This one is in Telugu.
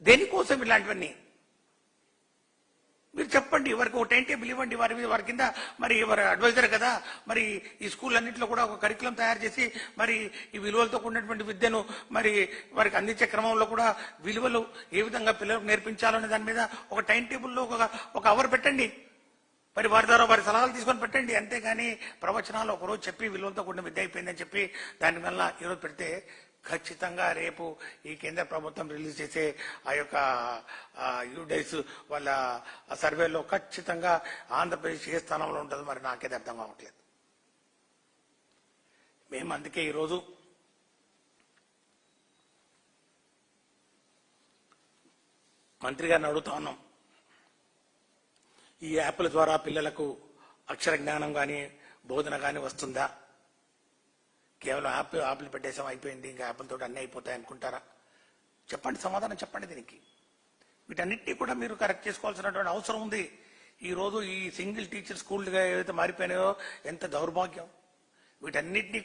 దేనికోసం ఇలాంటివన్నీ మీరు చెప్పండి. వారికి ఒక టైం టేబుల్ ఇవ్వండి. వారి కింద మరి వారి అడ్వైజర్ కదా, మరి ఈ స్కూల్ అన్నింటిలో కూడా ఒక కరికులం తయారు చేసి మరి ఈ విలువలతో కూడినటువంటి విద్యను మరి వారికి అందించే క్రమంలో కూడా విలువలు ఏ విధంగా పిల్లలకు నేర్పించాలనే దాని మీద ఒక టైం టేబుల్లో ఒక అవర్ పెట్టండి. మరి వారి ద్వారా వారి సలహాలు తీసుకొని పెట్టండి. అంతేగాని ప్రవచనాలు ఒకరోజు చెప్పి విలువలతో కూడిన విద్య అయిపోయిందని చెప్పి దానివల్ల ఈరోజు పెడితే ఖచ్చితంగా రేపు ఈ కేంద్ర ప్రభుత్వం రిలీజ్ చేసే ఆ యొక్క యూడైస్ వాళ్ళ సర్వేలో ఖచ్చితంగా ఆంధ్రప్రదేశ్ ఏ స్థానంలో ఉంటుందో మరి నాకేది అర్థం కావట్లేదు. మేము అందుకే ఈరోజు మంత్రి గారిని అడుగుతా ఉన్నాం, ఈ యాప్ల ద్వారా పిల్లలకు అక్షర జ్ఞానం కానీ బోధన కానీ వస్తుందా? కేవలం యాప్లు పెట్టేసాం అయిపోయింది, ఇంకా యాప్లతో అన్నీ అయిపోతాయి అనుకుంటారా? చెప్పండి, సమాధానం చెప్పండి. దీనికి వీటన్నిటినీ కూడా మీరు కరెక్ట్ చేసుకోవాల్సినటువంటి అవసరం ఉంది. ఈరోజు ఈ సింగిల్ టీచర్ స్కూల్గా ఏవైతే మారిపోయినాయో ఎంత దౌర్భాగ్యం. వీటన్నిటినీ